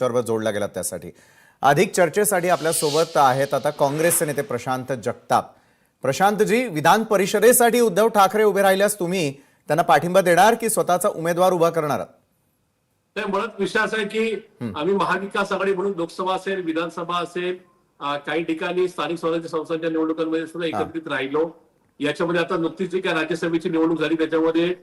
सर्व जोडला गेला त्यासाठी अधिक चर्चेसाठी आपल्या सोबत आहेत आता काँग्रेसचे नेते प्रशांत जगताप। प्रशांतजी, विधान परिषदेसाठी उद्धव ठाकरे उभे राहिल्यास तुम्ही त्यांना पाठिंबा देणार की स्वतःचा उमेदवार उभा करणार? ते मुळात विषय असा आहे की आम्ही महाविकास आघाडी म्हणून लोकसभा असेल, विधानसभा असेल, काही ठिकाणी स्थानिक स्वराज्य संस्थांच्या निवडणुकांमध्ये सुद्धा एकत्रित राहिलो। याच्यामध्ये आता नुकतीच जी काय राज्यसभेची निवडणूक झाली त्याच्यामध्ये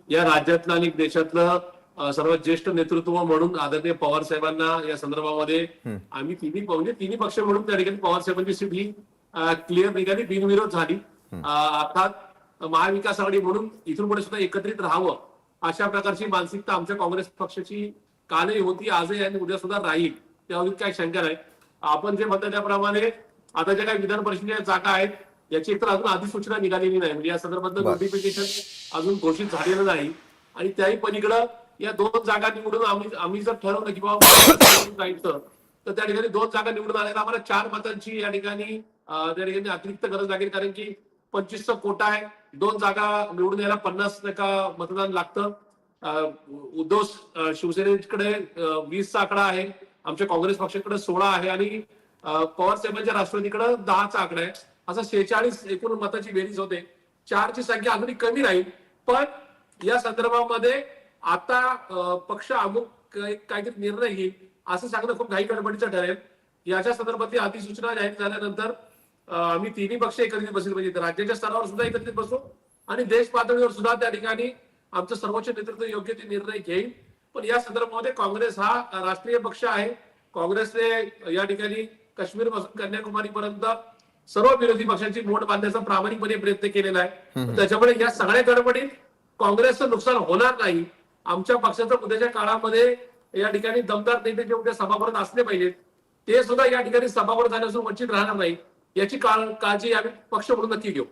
या राज्यातलं आणि देशातलं सर्वात ज्येष्ठ नेतृत्व म्हणून आदरणीय पवार साहेबांना या संदर्भामध्ये आम्ही तिन्ही पक्ष म्हणून त्या ठिकाणी पवार साहेबांची सीट ही क्लिअर ठिकाणी बिनविरोध झाली। अर्थात महाविकास आघाडी म्हणून इथून पुढे सुद्धा एकत्रित राहावं अशा प्रकारची मानसिकता आमच्या काँग्रेस पक्षाची कालही होती, आजही आणि उद्या सुद्धा राहील, त्यावर काही शंका नाही। आपण जे म्हणता त्याप्रमाणे आता ज्या काही विधान परिषदेच्या जागा आहेत याची एकतर अजून अधिसूचना निघालेली नाही, म्हणजे या संदर्भातलं नोटिफिकेशन अजून घोषित झालेलं नाही। आणि त्याही पलीकडं या 2 जागा निवडून आम्ही जर ठरवलं की बाबा जायचं तर त्या ठिकाणी 2 जागा निवडून आल्या आम्हाला 4 मतांची या ठिकाणी अतिरिक्त गरज लागेल, कारण की 25चा कोटा आहे। 2 जागा निवडून यायला 50% मतदान लागतं। उद्धव शिवसेनेकडे 20चा आकडा आहे, आमच्या काँग्रेस पक्षाकडे 16 आहे आणि पवार साहेबांच्या राष्ट्रवादीकडे 10चा आकडा आहे। असं 46 एकूण मताची बेरीज होते। 4ची संख्या अजूनही कमी राहील, पण या संदर्भामध्ये आता पक्ष अमुक काहीतरी निर्णय घेईल असं सांगणं खूप घाई गडबडीचं ठरेल। याच्या संदर्भातली अधिसूचना जाहीर झाल्यानंतर आम्ही तिन्ही पक्ष एकत्रित बसेल, म्हणजे राज्याच्या स्तरावर सुद्धा एकत्रित बसू आणि देश पातळीवर सुद्धा त्या ठिकाणी आमचं सर्वोच्च नेतृत्व योग्य ते निर्णय घेईल। पण या संदर्भामध्ये काँग्रेस हा राष्ट्रीय पक्ष आहे। काँग्रेसने या ठिकाणी काश्मीर पासून कन्याकुमारी पर्यंत सर्व विरोधी पक्षांची मोड बांधण्याचा प्रामाणिकपणे प्रयत्न केलेला आहे। त्याच्यामुळे या सगळ्या गडबडीत काँग्रेसचं नुकसान होणार नाही। आमच्या पक्षाचं उद्याच्या काळामध्ये या ठिकाणी दमदार नेते जे उद्या सभागृहात असले पाहिजेत ते सुद्धा या ठिकाणी सभागृहात जाण्यापासून वंचित राहणार नाही, याची काळजी आम्ही पक्ष म्हणून नक्की घेऊ।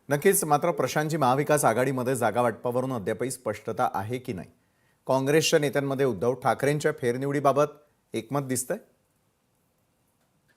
नक्कीच। मात्र प्रशांतजी, महाविकास आघाडीमध्ये जागा वाटपावरून अद्यापही स्पष्टता आहे की नाही? काँग्रेसच्या नेत्यांमध्ये उद्धव ठाकरेंच्या फेरनिवडीबाबत एकमत दिसतंय?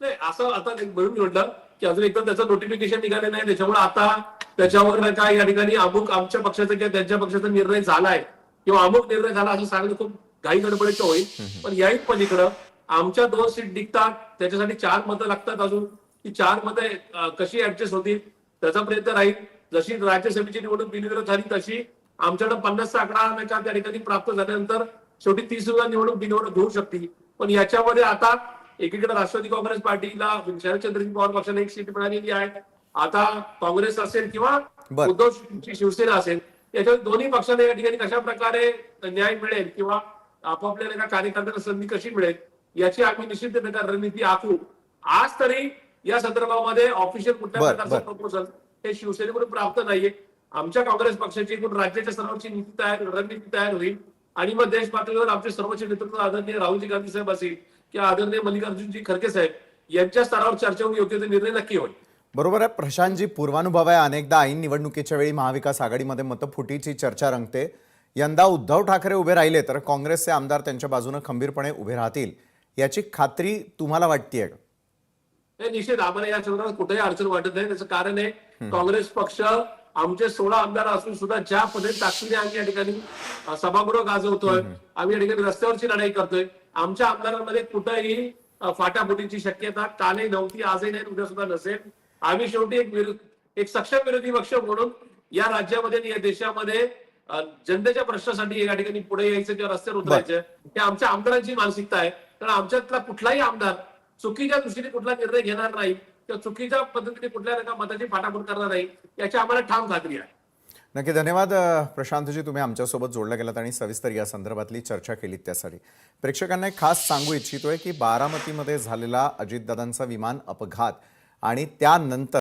नाही, असं आता म्हणून म्हटलं की अजून एकदा त्याचं नोटिफिकेशन निघाले नाही, त्याच्यामुळे आता त्याच्यावर काय या ठिकाणी अमुक आमच्या पक्षाचा किंवा त्यांच्या पक्षाचा निर्णय झालाय किंवा अमुक निर्णय झाला असं सांगणं खूप घाई गडबडीचं होईल। पण याही पलीकडं आमच्या 2 सीट निघतात, त्याच्यासाठी 4 मतं लागतात। अजून ती 4 मतं कशी ऍडजस्ट होतील त्याचा प्रयत्न राहील। जशी राज्यसभेची निवडणूक बिनविरोध झाली तशी आमच्याकडे 50चा आकडा त्या ठिकाणी प्राप्त झाल्यानंतर शेवटी 30 निवडणूक बिनविरोध होऊ शकते। पण याच्यामध्ये आता एकीकडे राष्ट्रवादी काँग्रेस पार्टीला शरदचंद्रजी पवार पक्षाला 1 सीट मिळालेली आहे। आता काँग्रेस असेल किंवा उद्धवची शिवसेना असेल, याच्या दोन्ही पक्षांना या ठिकाणी कशा प्रकारे न्याय मिळेल किंवा आपापल्या कार्यकर्त्यांना संधी कशी मिळेल याची आम्ही निश्चित रणनीती आखू। आज तरी या संदर्भामध्ये ऑफिशियल कुठल्या प्रकारचं प्रपोजल हे शिवसेनेकडून प्राप्त नाहीये। आमच्या काँग्रेस पक्षाची एकूण राज्याच्या स्तरावरची रणनीती तयार होईल आणि मग देश पातळीवर आमचे सर्वोच्च नेतृत्व आदरणीय राहुलजी गांधी साहेब असेल किंवा आदरणीय मल्लिकार्जुनजी खरगे साहेब यांच्या स्तरावर चर्चा होऊन योग्य ते निर्णय नक्की होईल। बरोबर आहे प्रशांतजी, पूर्वानुभव आहे, अनेकदा ऐन निवडणुकीच्या वेळी महाविकास आघाडीमध्ये मतफुटीची चर्चा रंगते। यंदा उद्धव ठाकरे उभे राहिले तर काँग्रेसचे आमदार त्यांच्या बाजूने खंबीरपणे उभे राहतील याची खात्री तुम्हाला वाटतेय का? निश्चित आम्हाला या संदर्भात कुठेही अडचण वाटत नाही। त्याचं कारण आहे काँग्रेस पक्ष आमचे 16 आमदार असून सुद्धा ज्या पद्धतीने ताकदीने आम्ही या ठिकाणी सभागृह गाजवतोय, आम्ही या ठिकाणी रस्त्यावरची लढाई करतोय, आमच्या आमदारांमध्ये कुठेही फाटाफुटीची शक्यता कालही नव्हती, आजही नाही, उद्या सुद्धा नसेल। आम्ही शेवटी एक सक्षम विरोधी पक्ष म्हणून या राज्यामध्ये आणि या देशामध्ये जनतेच्या प्रश्नासाठी या ठिकाणी पुढे यायचं किंवा रस्त्यावर उतरायचं हे आमच्या आमदारांची मानसिकता आहे। कारण आमच्यातला कुठलाही आमदार चुकीच्या दृष्टीने कुठला निर्णय घेणार नाही किंवा चुकीच्या पद्धतीने कुठल्या मताची फाटाफूट करणार नाही याची आम्हाला ठाम खात्री आहे। नक्की। धन्यवाद प्रशांतजी, तुम्ही आमच्यासोबत जोडला गेलात आणि सविस्तर या संदर्भातली चर्चा केली त्यासाठी। प्रेक्षकांना एक खास सांगू इच्छितोय की बारामतीमध्ये झालेला अजितदादांचा विमान अपघात आणि त्यानंतर